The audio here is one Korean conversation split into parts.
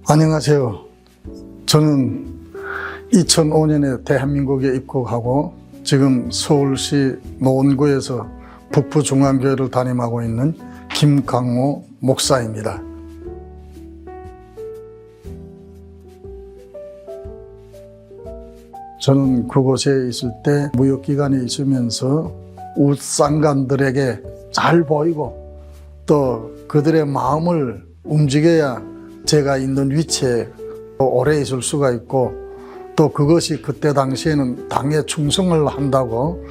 안녕하세요. 저는 2005년에 대한민국에 입국하고 지금 서울시 노원구에서 북부중앙교회를 담임하고 있는 김강호 목사입니다. 저는 그곳에 있을 때 무역기관에 있으면서 웃상관들에게 잘 보이고 또 그들의 마음을 움직여야 제가 있는 위치에 오래 있을 수가 있고 또 그것이 그때 당시에는 당에 충성을 한다고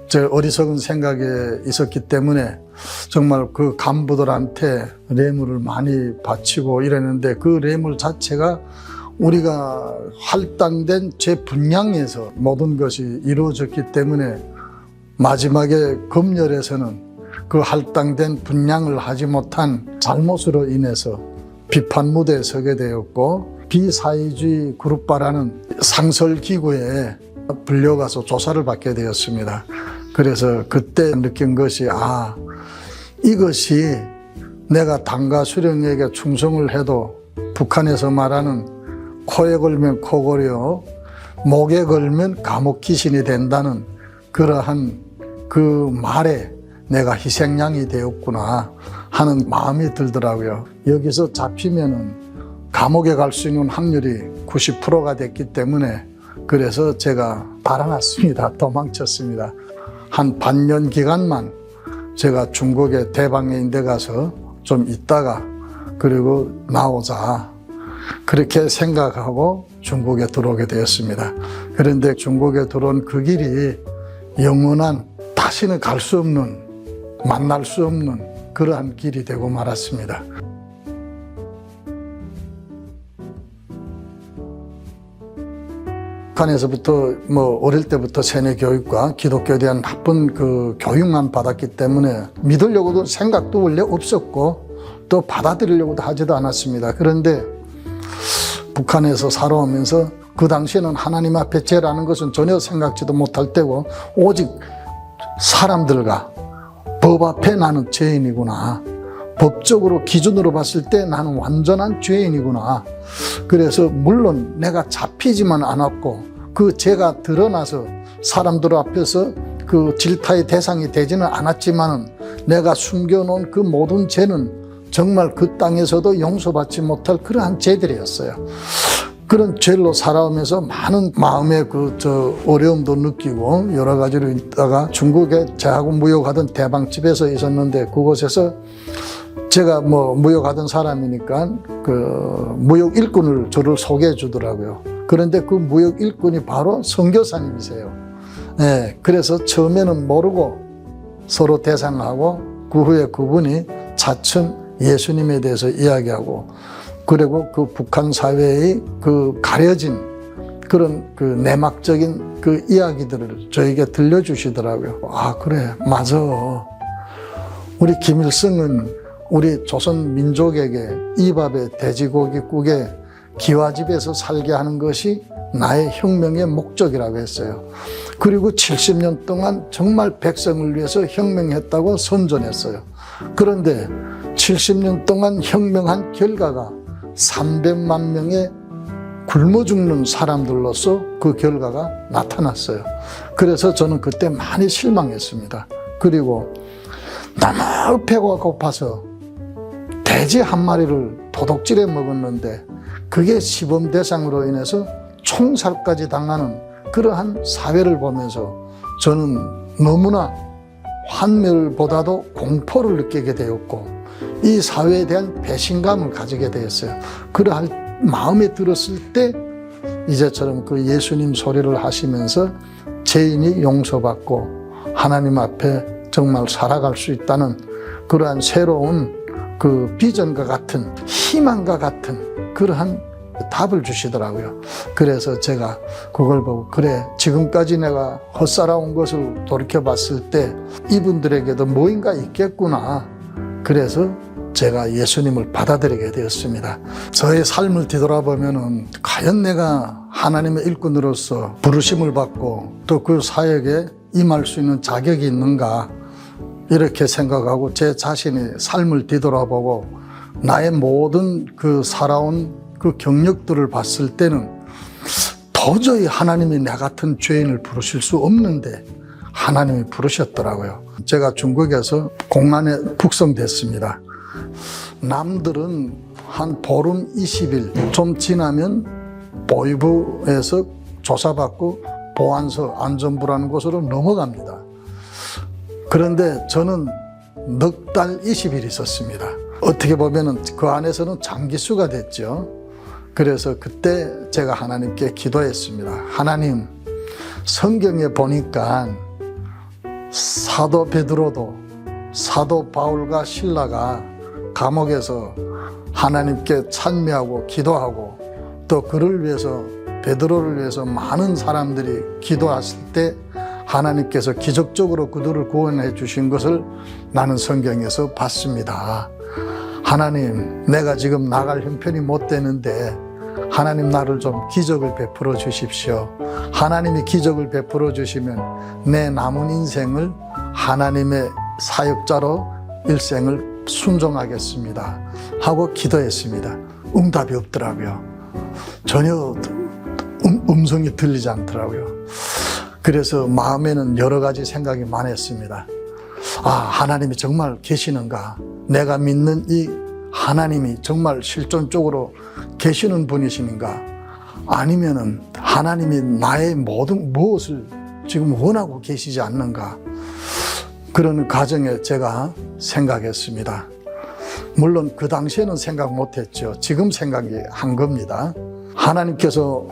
제 어리석은 생각에 있었기 때문에 정말 그 간부들한테 뇌물을 많이 바치고 이랬는데 그 뇌물 자체가 우리가 할당된 제 분량에서 모든 것이 이루어졌기 때문에 마지막에 검열에서는 그 할당된 분량을 하지 못한 잘못으로 인해서 비판 무대에 서게 되었고 비사회주의 그룹바라는 상설기구에 불려가서 조사를 받게 되었습니다. 그래서 그때 느낀 것이 이것이 내가 당과 수령에게 충성을 해도 북한에서 말하는 코에 걸면 코골이요 목에 걸면 감옥 귀신이 된다는 그러한 그 말에 내가 희생양이 되었구나 하는 마음이 들더라고요. 여기서 잡히면은 감옥에 갈 수 있는 확률이 90%가 됐기 때문에 그래서 제가 달아났습니다. 도망쳤습니다. 한 반년 기간만 제가 중국의 대방해인대 가서 좀 있다가 그리고 나오자 그렇게 생각하고 중국에 들어오게 되었습니다. 그런데 중국에 들어온 그 길이 영원한 다시는 갈 수 없는 만날 수 없는 그러한 길이 되고 말았습니다. 북한에서부터 어릴 때부터 세뇌 교육과 기독교에 대한 나쁜 그 교육만 받았기 때문에 믿으려고도 생각도 원래 없었고 또 받아들이려고도 하지도 않았습니다. 그런데 북한에서 살아오면서 그 당시에는 하나님 앞에 죄라는 것은 전혀 생각지도 못할 때고 오직 사람들과 법 앞에 나는 죄인이구나. 법적으로 기준으로 봤을 때 나는 완전한 죄인이구나. 그래서 물론 내가 잡히지만 않았고 그 죄가 드러나서 사람들 앞에서 그 질타의 대상이 되지는 않았지만 내가 숨겨놓은 그 모든 죄는 정말 그 땅에서도 용서받지 못할 그러한 죄들이었어요. 그런 죄로 살아오면서 많은 마음의 어려움도 느끼고 여러 가지로 있다가 중국에 저하고 무역하던 대방집에서 있었는데 그곳에서 제가 무역하던 사람이니까 그 무역 일꾼을 저를 소개해 주더라고요. 그런데 그 무역 일꾼이 바로 선교사님이세요. 네, 그래서 처음에는 모르고 서로 대상하고 그 후에 그분이 차츰 예수님에 대해서 이야기하고 그리고 그 북한 사회의 그 가려진 그런 그 내막적인 그 이야기들을 저에게 들려주시더라고요. 그래, 맞아. 우리 김일성은 우리 조선 민족에게 이밥에 돼지고기국에 기와집에서 살게 하는 것이 나의 혁명의 목적이라고 했어요. 그리고 70년 동안 정말 백성을 위해서 혁명했다고 선전했어요. 그런데 70년 동안 혁명한 결과가 300만 명의 굶어 죽는 사람들로서 그 결과가 나타났어요. 그래서 저는 그때 많이 실망했습니다. 그리고 너무 배가 고파서 돼지 한 마리를 도둑질해 먹었는데 그게 시범 대상으로 인해서 총살까지 당하는 그러한 사회를 보면서 저는 너무나 환멸보다도 공포를 느끼게 되었고 이 사회에 대한 배신감을 가지게 되었어요. 그러할 마음에 들었을 때 이제처럼 그 예수님 소리를 하시면서 죄인이 용서받고 하나님 앞에 정말 살아갈 수 있다는 그러한 새로운 그 비전과 같은 희망과 같은 그러한 답을 주시더라고요. 그래서 제가 그걸 보고 그래, 지금까지 내가 헛살아온 것을 돌이켜봤을 때 이분들에게도 뭐인가 있겠구나. 그래서 제가 예수님을 받아들이게 되었습니다. 저의 삶을 뒤돌아보면 과연 내가 하나님의 일꾼으로서 부르심을 받고 또 그 사역에 임할 수 있는 자격이 있는가 이렇게 생각하고 제 자신의 삶을 뒤돌아보고 나의 모든 그 살아온 그 경력들을 봤을 때는 도저히 하나님이 나 같은 죄인을 부르실 수 없는데 하나님이 부르셨더라고요. 제가 중국에서 공안에 북송됐습니다. 남들은 한 보름 20일 좀 지나면 보위부에서 조사받고 보안소 안전부라는 곳으로 넘어갑니다. 그런데 저는 넉 달 20일 있었습니다. 어떻게 보면 그 안에서는 장기수가 됐죠. 그래서 그때 제가 하나님께 기도했습니다. 하나님, 성경에 보니까 사도 베드로도 사도 바울과 실라가 감옥에서 하나님께 찬미하고 기도하고 또 그를 위해서 베드로를 위해서 많은 사람들이 기도했을 때 하나님께서 기적적으로 그들을 구원해 주신 것을 나는 성경에서 봤습니다. 하나님, 내가 지금 나갈 형편이 못 되는데 하나님 나를 좀 기적을 베풀어 주십시오. 하나님이 기적을 베풀어 주시면 내 남은 인생을 하나님의 사역자로 일생을 순종하겠습니다 하고 기도했습니다. 응답이 없더라고요. 전혀 음성이 들리지 않더라고요. 그래서 마음에는 여러 가지 생각이 많았습니다. 아, 하나님이 정말 계시는가? 내가 믿는 이 하나님이 정말 실존적으로 계시는 분이신가? 아니면은 하나님이 나의 모든 무엇을 지금 원하고 계시지 않는가? 그런 과정에 제가 생각했습니다. 물론 그 당시에는 생각 못했죠. 지금 생각이 한 겁니다. 하나님께서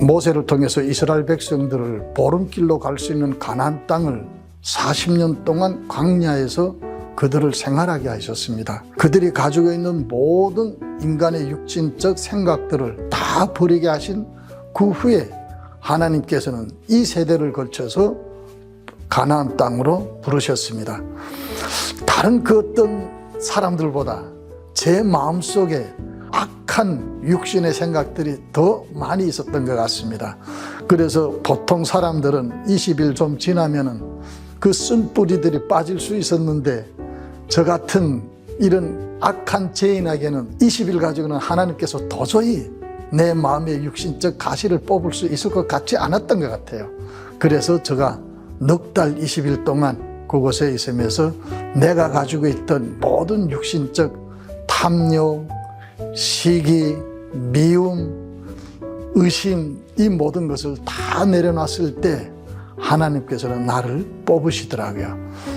모세를 통해서 이스라엘 백성들을 보름길로 갈 수 있는 가나안 땅을 40년 동안 광야에서 그들을 생활하게 하셨습니다. 그들이 가지고 있는 모든 인간의 육신적 생각들을 다 버리게 하신 그 후에 하나님께서는 이 세대를 걸쳐서 가나안 땅으로 부르셨습니다. 다른 그 어떤 사람들보다 제 마음속에 악한 육신의 생각들이 더 많이 있었던 것 같습니다. 그래서 보통 사람들은 20일 좀 지나면은 그 쓴뿌리들이 빠질 수 있었는데 저 같은 이런 악한 죄인에게는 20일 가지고는 하나님께서 도저히 내 마음의 육신적 가시를 뽑을 수 있을 것 같지 않았던 것 같아요. 그래서 제가 넉 달 20일 동안 그곳에 있으면서 내가 가지고 있던 모든 육신적 탐욕, 시기, 미움, 의심, 이 모든 것을 다 내려놨을 때 하나님께서는 나를 뽑으시더라고요.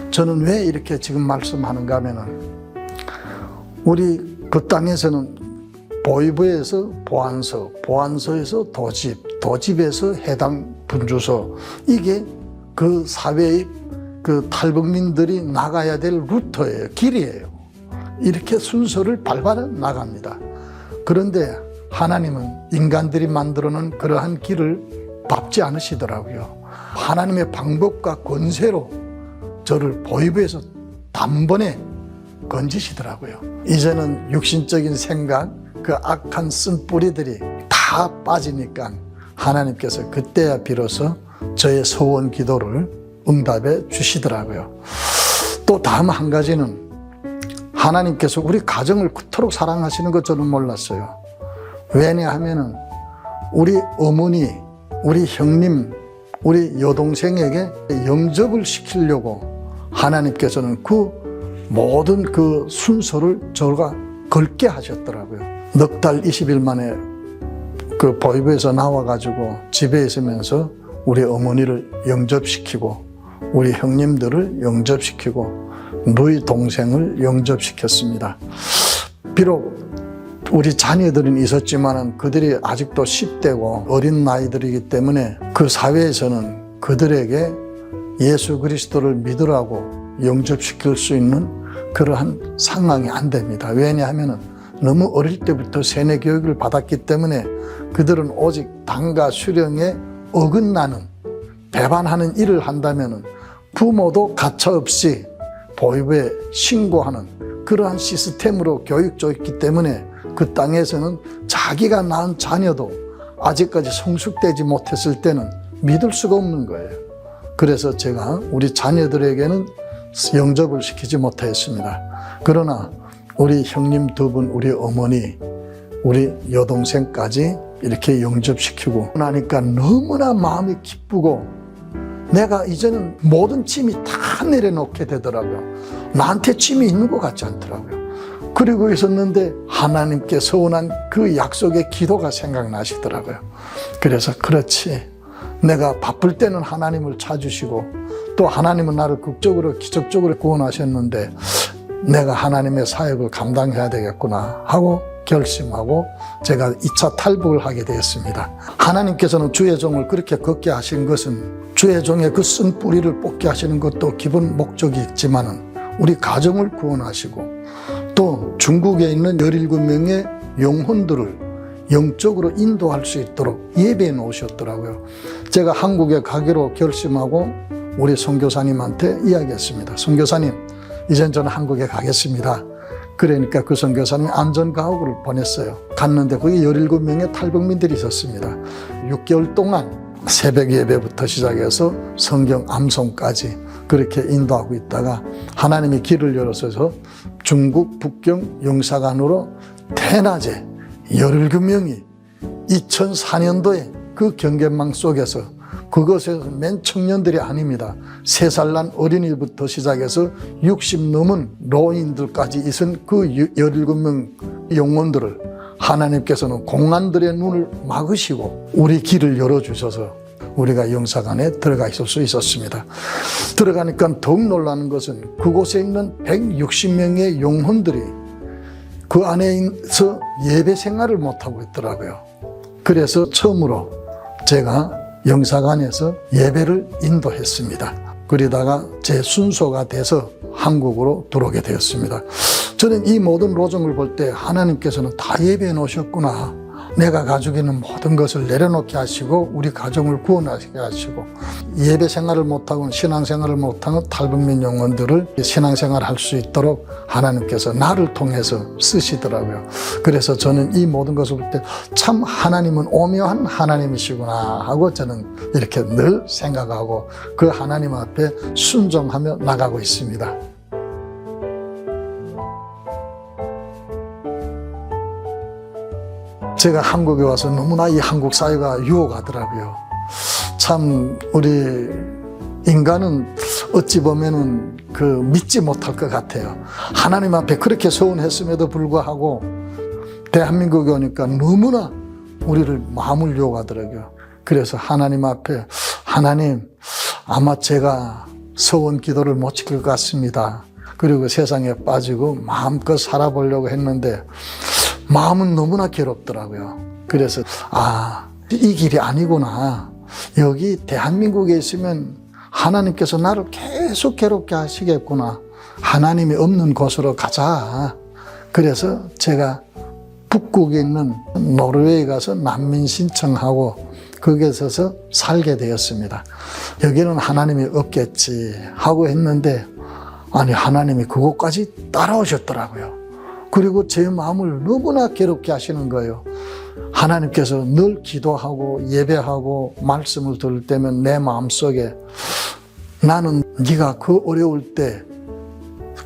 저는 왜 이렇게 지금 말씀하는가 하면은 우리 그 땅에서는 보위부에서 보안소, 보안소에서 도집, 도집에서 해당 분주소, 이게 그 사회의 그 탈북민들이 나가야 될 루트예요. 길이에요. 이렇게 순서를 밟아 나갑니다. 그런데 하나님은 인간들이 만들어놓은 그러한 길을 밟지 않으시더라고요. 하나님의 방법과 권세로 저를 보위부에서 단번에 건지시더라고요. 이제는 육신적인 생각, 그 악한 쓴뿌리들이 다 빠지니까 하나님께서 그때야 비로소 저의 소원 기도를 응답해 주시더라고요. 또 다음 한 가지는 하나님께서 우리 가정을 그토록 사랑하시는 것 저는 몰랐어요. 왜냐하면은 우리 어머니, 우리 형님, 우리 여동생에게 영접을 시키려고 하나님께서는 그 모든 그 순서를 저가 걸게 하셨더라고요. 넉 달 20일 만에 그 보위부에서 나와가지고 집에 있으면서 우리 어머니를 영접시키고 우리 형님들을 영접시키고 누이 동생을 영접시켰습니다. 비록 우리 자녀들은 있었지만 그들이 아직도 10대고 어린 나이들이기 때문에 그 사회에서는 그들에게 예수 그리스도를 믿으라고 영접시킬 수 있는 그러한 상황이 안 됩니다. 왜냐하면 너무 어릴 때부터 세뇌 교육을 받았기 때문에 그들은 오직 당과 수령에 어긋나는 배반하는 일을 한다면 부모도 가차없이 보위부에 신고하는 그러한 시스템으로 교육되어 있기 때문에 그 땅에서는 자기가 낳은 자녀도 아직까지 성숙되지 못했을 때는 믿을 수가 없는 거예요. 그래서 제가 우리 자녀들에게는 영접을 시키지 못했습니다. 그러나 우리 형님 두 분, 우리 어머니, 우리 여동생까지 이렇게 영접시키고 나니까 너무나 마음이 기쁘고 내가 이제는 모든 짐이 다 내려놓게 되더라고요. 나한테 짐이 있는 것 같지 않더라고요. 그리고 있었는데 하나님께 서원한 그 약속의 기도가 생각나시더라고요. 그래서 그렇지, 내가 바쁠 때는 하나님을 찾으시고 또 하나님은 나를 극적으로 기적적으로 구원하셨는데 내가 하나님의 사역을 감당해야 되겠구나 하고 결심하고 제가 2차 탈북을 하게 되었습니다. 하나님께서는 주의 종을 그렇게 걷게 하신 것은 주의 종의 그 쓴 뿌리를 뽑게 하시는 것도 기본 목적이 있지만은 우리 가정을 구원하시고 또 중국에 있는 17명의 영혼들을 영적으로 인도할 수 있도록 예배해 놓으셨더라고요. 제가 한국에 가기로 결심하고 우리 선교사님한테 이야기했습니다. 선교사님, 이젠 저는 한국에 가겠습니다. 그러니까 그 선교사님이 안전가옥을 보냈어요. 갔는데 거기 17명의 탈북민들이 있었습니다. 6개월 동안 새벽 예배부터 시작해서 성경 암송까지 그렇게 인도하고 있다가 하나님이 길을 열어서 중국 북경 영사관으로 대낮에 17명이 2004년도에 그 경계망 속에서 그것에서 맨 청년들이 아닙니다. 3살 난 어린이부터 시작해서 60 넘은 노인들까지 있은 그 17명 영혼들을 하나님께서는 공안들의 눈을 막으시고 우리 길을 열어주셔서 우리가 영사관에 들어가 있을 수 있었습니다. 들어가니까 더욱 놀라는 것은 그곳에 있는 160명의 영혼들이 그 안에서 예배 생활을 못하고 있더라고요. 그래서 처음으로 제가 영사관에서 예배를 인도했습니다. 그러다가 제 순서가 돼서 한국으로 들어오게 되었습니다. 저는 이 모든 로정을 볼 때 하나님께서는 다 예배해 놓으셨구나. 내가 가지고 있는 모든 것을 내려놓게 하시고 우리 가정을 구원하게 하시고 예배 생활을 못하고 신앙생활을 못하는 탈북민 영혼들을 신앙생활을 할 수 있도록 하나님께서 나를 통해서 쓰시더라고요. 그래서 저는 이 모든 것을 볼 때 참 하나님은 오묘한 하나님이시구나 하고 저는 이렇게 늘 생각하고 그 하나님 앞에 순종하며 나가고 있습니다. 제가 한국에 와서 너무나 이 한국 사회가 유혹하더라고요. 참 우리 인간은 어찌 보면은 믿지 못할 것 같아요. 하나님 앞에 그렇게 서운했음에도 불구하고 대한민국에 오니까 너무나 우리를 마음을 유혹하더라고요. 그래서 하나님 앞에 하나님, 아마 제가 서원 기도를 못 지킬 것 같습니다. 그리고 세상에 빠지고 마음껏 살아보려고 했는데 마음은 너무나 괴롭더라고요. 그래서 이 길이 아니구나. 여기 대한민국에 있으면 하나님께서 나를 계속 괴롭게 하시겠구나. 하나님이 없는 곳으로 가자. 그래서 제가 북극에 있는 노르웨이 가서 난민 신청하고 거기에서 살게 되었습니다. 여기는 하나님이 없겠지 하고 했는데 아니 하나님이 그곳까지 따라오셨더라고요. 그리고 제 마음을 너무나 괴롭게 하시는 거예요. 하나님께서 늘 기도하고 예배하고 말씀을 들을 때면 내 마음속에 나는 네가 그 어려울 때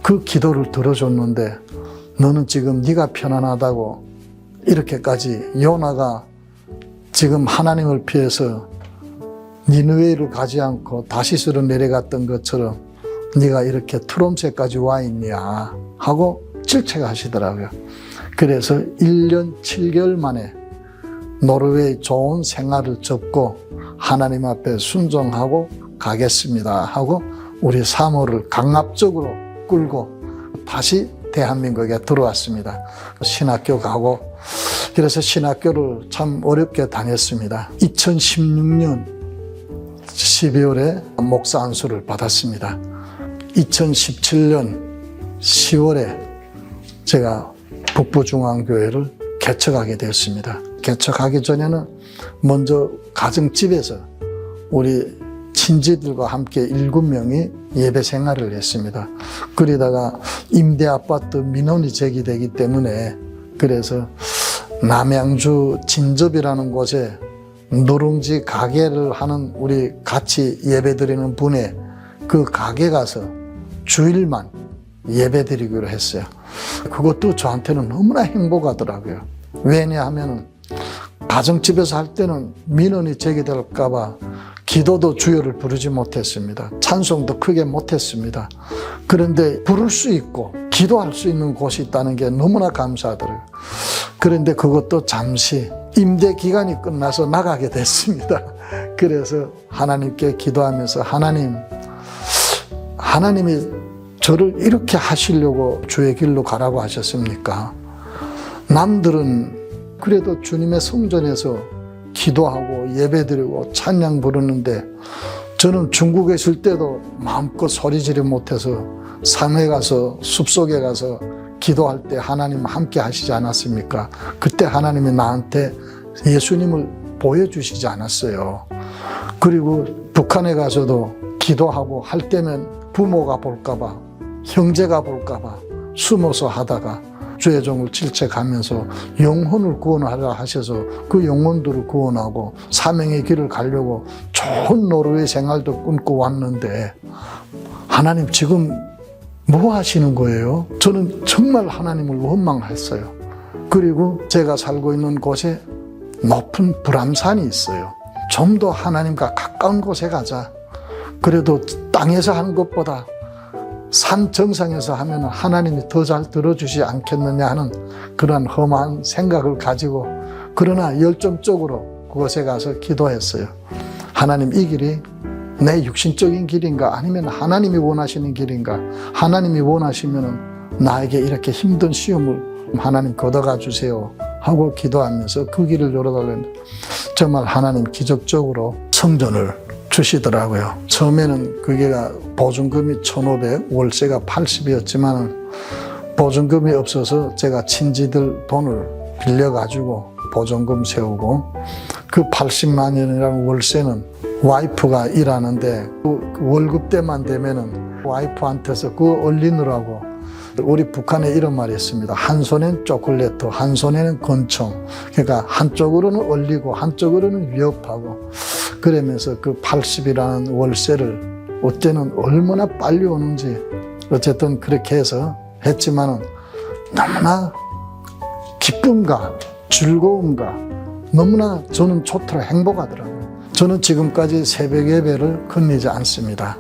그 기도를 들어줬는데 너는 지금 네가 편안하다고 이렇게까지 요나가 지금 하나님을 피해서 니느웨를 가지 않고 다시스로 내려갔던 것처럼 네가 이렇게 트롬새까지 와 있냐 하고 질책하시더라고요. 그래서 1년 7개월 만에 노르웨이 좋은 생활을 접고 하나님 앞에 순종하고 가겠습니다 하고 우리 사모를 강압적으로 끌고 다시 대한민국에 들어왔습니다. 신학교 가고 그래서 신학교를 참 어렵게 다녔습니다. 2016년 12월에 목사 안수를 받았습니다. 2017년 10월에 제가 북부중앙교회를 개척하게 되었습니다. 개척하기 전에는 먼저 가정집에서 우리 친지들과 함께 7명이 예배 생활을 했습니다. 그러다가 임대아파트 민원이 제기되기 때문에 그래서 남양주 진접이라는 곳에 누룽지 가게를 하는 우리 같이 예배드리는 분의 그 가게 가서 주일만 예배드리기로 했어요. 그것도 저한테는 너무나 행복하더라고요. 왜냐하면 가정집에서 할 때는 민원이 제기될까 봐 기도도 주여를 부르지 못했습니다. 찬송도 크게 못했습니다. 그런데 부를 수 있고 기도할 수 있는 곳이 있다는 게 너무나 감사하더라고요. 그런데 그것도 잠시 임대 기간이 끝나서 나가게 됐습니다. 그래서 하나님께 기도하면서 하나님이 저를 이렇게 하시려고 주의 길로 가라고 하셨습니까? 남들은 그래도 주님의 성전에서 기도하고 예배드리고 찬양 부르는데 저는 중국에 있을 때도 마음껏 소리 지르 못해서 산에 가서 숲속에 가서 기도할 때 하나님 함께 하시지 않았습니까? 그때 하나님이 나한테 예수님을 보여주시지 않았어요. 그리고 북한에 가서도 기도하고 할 때면 부모가 볼까봐 형제가 볼까봐 숨어서 하다가 주의 종을 질책하면서 영혼을 구원하라 하셔서 그 영혼들을 구원하고 사명의 길을 가려고 좋은 노르웨이 생활도 끊고 왔는데 하나님 지금 뭐 하시는 거예요? 저는 정말 하나님을 원망했어요. 그리고 제가 살고 있는 곳에 높은 불암산이 있어요. 좀 더 하나님과 가까운 곳에 가자. 그래도 땅에서 하는 것보다 산 정상에서 하면 하나님이 더 잘 들어주지 않겠느냐 하는 그런 험한 생각을 가지고 그러나 열정적으로 그곳에 가서 기도했어요. 하나님, 이 길이 내 육신적인 길인가 아니면 하나님이 원하시는 길인가? 하나님이 원하시면 나에게 이렇게 힘든 시험을 하나님 걷어가 주세요 하고 기도하면서 그 길을 열어달라는 정말 하나님 기적적으로 성전을 주시더라고요. 처음에는 그게가 보증금이 1,500, 월세가 80이었지만 보증금이 없어서 제가 친지들 돈을 빌려가지고 보증금 세우고 그 80만 원이라는 월세는 와이프가 일하는데 그 월급 때만 되면은 와이프한테서 그거 얼리느라고 우리 북한에 이런 말이 있습니다. 한 손에는 초콜릿, 한 손에는 권총. 그러니까 한쪽으로는 얼리고 한쪽으로는 위협하고 그러면서 그 80이라는 월세를 어때는 얼마나 빨리 오는지 어쨌든 그렇게 해서 했지만은 너무나 기쁨과 즐거움과 너무나 저는 좋더라 행복하더라고요. 저는 지금까지 새벽 예배를 건리지 않습니다.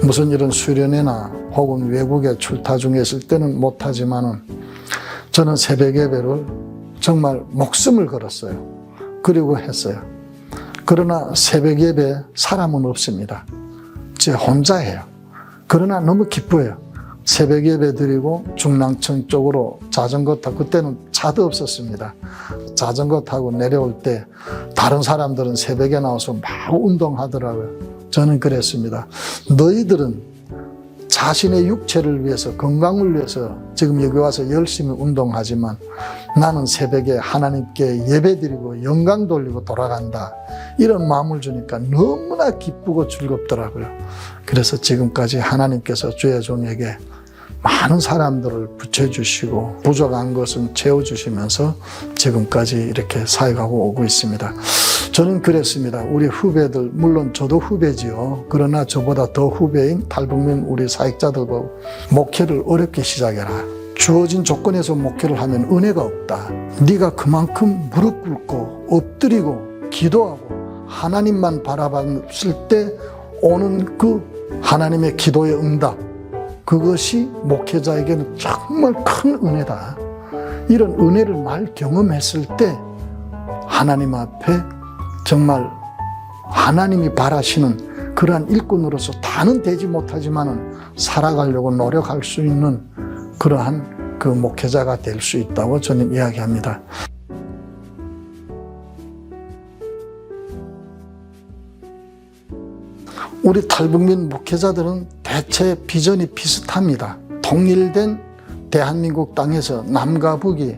무슨 이런 수련회나 혹은 외국에 출타 중에 있을 때는 못하지만은 저는 새벽 예배를 정말 목숨을 걸었어요. 그리고 했어요. 그러나 새벽 예배 사람은 없습니다. 제 혼자 해요. 그러나 너무 기뻐요. 새벽 예배 드리고 중랑천 쪽으로 자전거 타고 그때는 차도 없었습니다. 자전거 타고 내려올 때 다른 사람들은 새벽에 나와서 막 운동하더라고요. 저는 그랬습니다. 너희들은 자신의 육체를 위해서 건강을 위해서 지금 여기 와서 열심히 운동하지만 나는 새벽에 하나님께 예배드리고 영광 돌리고 돌아간다. 이런 마음을 주니까 너무나 기쁘고 즐겁더라고요. 그래서 지금까지 하나님께서 주의 종에게 많은 사람들을 붙여주시고 부족한 것은 채워주시면서 지금까지 이렇게 살아가고 오고 있습니다. 저는 그랬습니다. 우리 후배들, 물론 저도 후배지요. 그러나 저보다 더 후배인 탈북민 우리 사역자들과 목회를 어렵게 시작해라. 주어진 조건에서 목회를 하면 은혜가 없다. 네가 그만큼 무릎 꿇고 엎드리고 기도하고 하나님만 바라봤을 때 오는 그 하나님의 기도의 응답, 그것이 목회자에게는 정말 큰 은혜다. 이런 은혜를 많이 경험했을 때 하나님 앞에 정말 하나님이 바라시는 그러한 일꾼으로서 다는 되지 못하지만은 살아가려고 노력할 수 있는 그러한 그 목회자가 될 수 있다고 저는 이야기합니다. 우리 탈북민 목회자들은 대체 비전이 비슷합니다. 통일된 대한민국 땅에서 남과 북이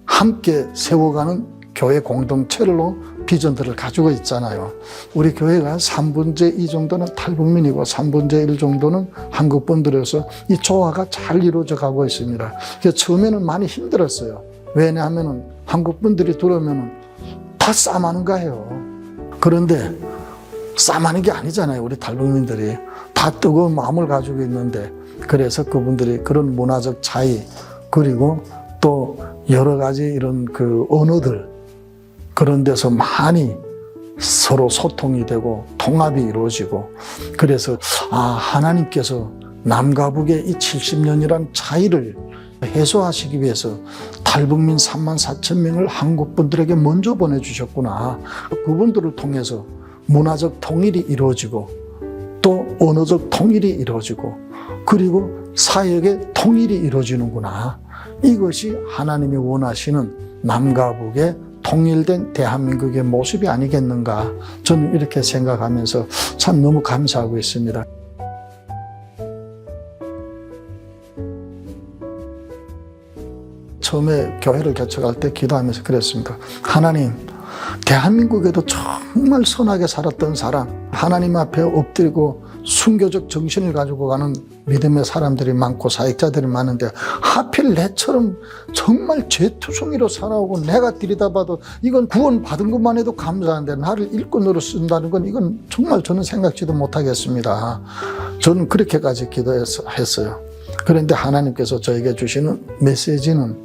함께 세워가는 교회 공동체로 비전들을 가지고 있잖아요. 우리 교회가 3분의 2 정도는 탈북민이고 3분의 1 정도는 한국 분들이어서 이 조화가 잘 이루어져 가고 있습니다. 그래서 처음에는 많이 힘들었어요. 왜냐하면 한국 분들이 들어오면 다 싸마는 거예요. 그런데 싸마는 게 아니잖아요. 우리 탈북민들이 다 뜨거운 마음을 가지고 있는데, 그래서 그분들이 그런 문화적 차이 그리고 또 여러 가지 이런 그 언어들 그런 데서 많이 서로 소통이 되고 통합이 이루어지고 그래서 하나님께서 남과 북의 이 70년이란 차이를 해소하시기 위해서 탈북민 3만 4천 명을 한국 분들에게 먼저 보내주셨구나. 그분들을 통해서 문화적 통일이 이루어지고 또 언어적 통일이 이루어지고 그리고 사역의 통일이 이루어지는구나. 이것이 하나님이 원하시는 남과 북의 통일된 대한민국의 모습이 아니겠는가. 저는 이렇게 생각하면서 참 너무 감사하고 있습니다. 처음에 교회를 개척할 때 기도하면서 그랬습니다. 하나님, 대한민국에도 정말 선하게 살았던 사람, 하나님 앞에 엎드리고 순교적 정신을 가지고 가는 믿음의 사람들이 많고 사역자들이 많은데 하필 내처럼 정말 죄투성이로 살아오고 내가 들여다봐도 이건 구원받은 것만 해도 감사한데 나를 일꾼으로 쓴다는 건 이건 정말 저는 생각지도 못하겠습니다. 저는 그렇게까지 기도했어요. 그런데 하나님께서 저에게 주시는 메시지는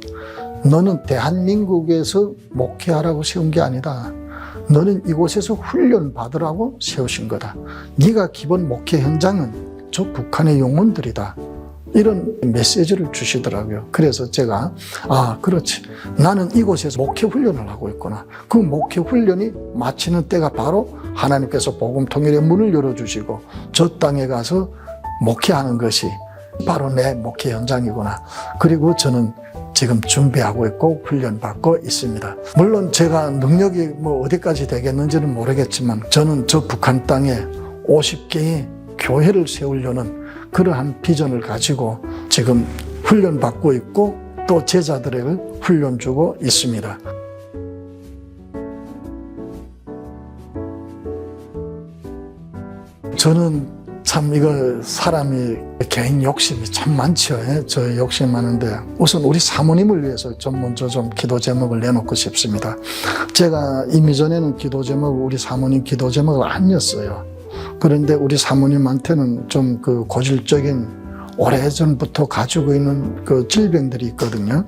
너는 대한민국에서 목회하라고 세운 게 아니다. 너는 이곳에서 훈련 받으라고 세우신 거다. 네가 기본 목회 현장은 저 북한의 영혼들이다. 이런 메시지를 주시더라고요. 그래서 제가 그렇지. 나는 이곳에서 목회 훈련을 하고 있구나. 그 목회 훈련이 마치는 때가 바로 하나님께서 복음 통일의 문을 열어주시고 저 땅에 가서 목회하는 것이 바로 내 목회 현장이구나. 그리고 저는 지금 준비하고 있고 훈련받고 있습니다. 물론 제가 능력이 어디까지 되겠는지는 모르겠지만 저는 저 북한 땅에 50개의 교회를 세우려는 그러한 비전을 가지고 지금 훈련받고 있고 또 제자들에게 훈련 주고 있습니다. 저는 참 이거 사람이 개인 욕심이 참 많죠. 저 욕심 많은데 우선 우리 사모님을 위해서 좀 먼저 좀 기도 제목을 내놓고 싶습니다. 제가 이미 전에는 기도 제목을 우리 사모님 기도 제목을 안 냈어요. 그런데 우리 사모님한테는 좀 그 고질적인 오래전부터 가지고 있는 그 질병들이 있거든요.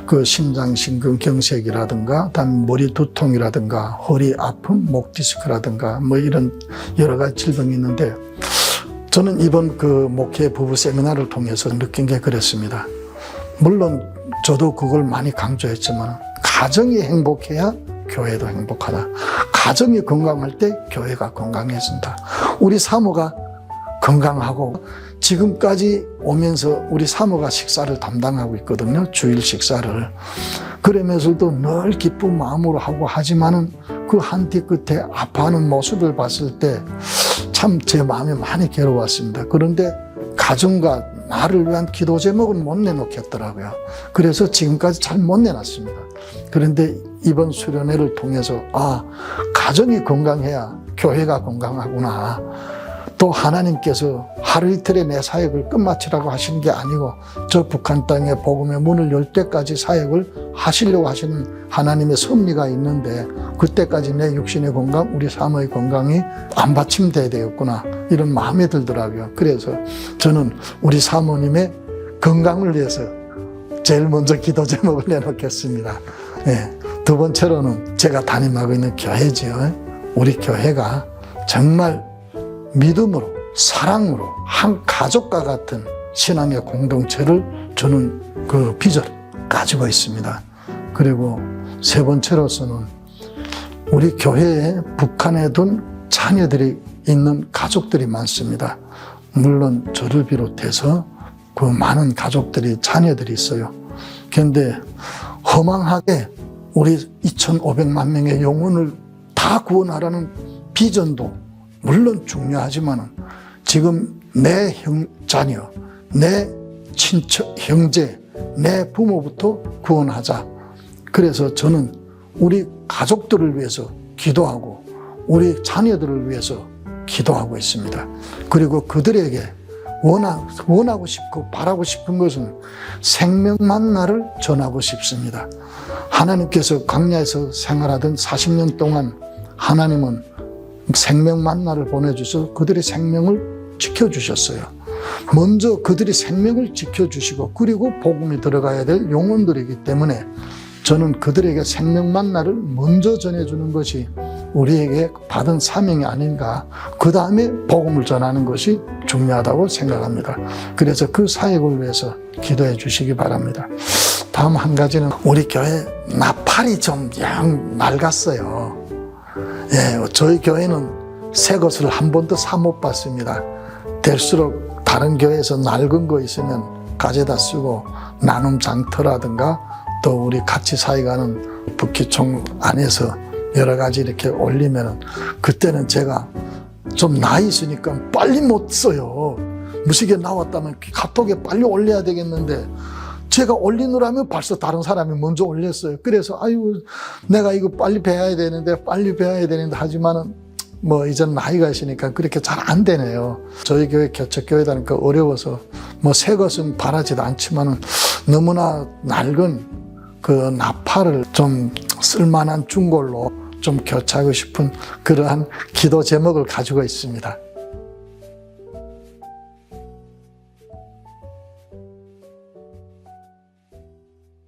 그 심장 심근경색이라든가, 그다음 머리 두통이라든가, 허리 아픔, 목 디스크라든가 이런 여러 가지 질병이 있는데 저는 이번 그 목회 부부 세미나를 통해서 느낀 게 그랬습니다. 물론 저도 그걸 많이 강조했지만 가정이 행복해야 교회도 행복하다. 가정이 건강할 때 교회가 건강해진다. 우리 사모가 건강하고 지금까지 오면서 우리 사모가 식사를 담당하고 있거든요. 주일 식사를. 그러면서도 늘 기쁜 마음으로 하고 하지만은 그 한 뒤 끝에 아파하는 모습을 봤을 때 참 제 마음이 많이 괴로웠습니다. 그런데 가정과 나를 위한 기도 제목은 못 내놓겠더라고요. 그래서 지금까지 잘 못 내놨습니다. 그런데 이번 수련회를 통해서 가정이 건강해야 교회가 건강하구나. 또 하나님께서 하루 이틀에 내 사역을 끝마치라고 하시는 게 아니고 저 북한 땅에 복음의 문을 열 때까지 사역을 하시려고 하시는 하나님의 섭리가 있는데 그때까지 내 육신의 건강, 우리 사모의 건강이 안 받침돼야 되겠구나 이런 마음이 들더라고요. 그래서 저는 우리 사모님의 건강을 위해서 제일 먼저 기도 제목을 내놓겠습니다. 두 번째로는 제가 담임하고 있는 교회지요. 우리 교회가 정말 믿음으로 사랑으로 한 가족과 같은 신앙의 공동체를 저는 그 비전을 가지고 있습니다. 그리고 세 번째로서는 우리 교회에 북한에 둔 자녀들이 있는 가족들이 많습니다. 물론 저를 비롯해서 그 많은 가족들이 자녀들이 있어요. 그런데 허망하게 우리 2,500만 명의 영혼을 다 구원하라는 비전도 물론 중요하지만 지금 내 자녀, 내 친척, 형제, 내 부모부터 구원하자. 그래서 저는 우리 가족들을 위해서 기도하고 우리 자녀들을 위해서 기도하고 있습니다. 그리고 그들에게 원하고 싶고 바라고 싶은 것은 생명 만나를 전하고 싶습니다. 하나님께서 광야에서 생활하던 40년 동안 하나님은 생명 만나를 보내주셔서 그들의 생명을 지켜주셨어요. 먼저 그들이 생명을 지켜주시고 그리고 복음이 들어가야 될 영혼들이기 때문에 저는 그들에게 생명 만나를 먼저 전해주는 것이 우리에게 받은 사명이 아닌가. 그 다음에 복음을 전하는 것이 중요하다고 생각합니다. 그래서 그 사역을 위해서 기도해 주시기 바랍니다. 다음 한 가지는 우리 교회 나팔이 좀 영 낡았어요. 예, 저희 교회는 새 것을 한 번도 사 못 봤습니다. 될수록 다른 교회에서 낡은 거 있으면 가져다 쓰고 나눔 장터라든가 또 우리 같이 사역하는 북기총 안에서 여러 가지 이렇게 올리면은 그때는 제가 좀 나이 있으니까 빨리 못 써요. 무식에 나왔다면 카톡에 빨리 올려야 되겠는데 제가 올리느라면 벌써 다른 사람이 먼저 올렸어요. 그래서 아유 내가 이거 빨리 배워야 되는데 하지만은 뭐 이전 나이가 있으니까 그렇게 잘 안 되네요. 저희 교회 개척교회다니까 어려워서 뭐 새 것은 바라지도 않지만은 너무나 낡은 그 나팔을 좀 쓸만한 중골로 좀 교체하고 싶은 그러한 기도 제목을 가지고 있습니다.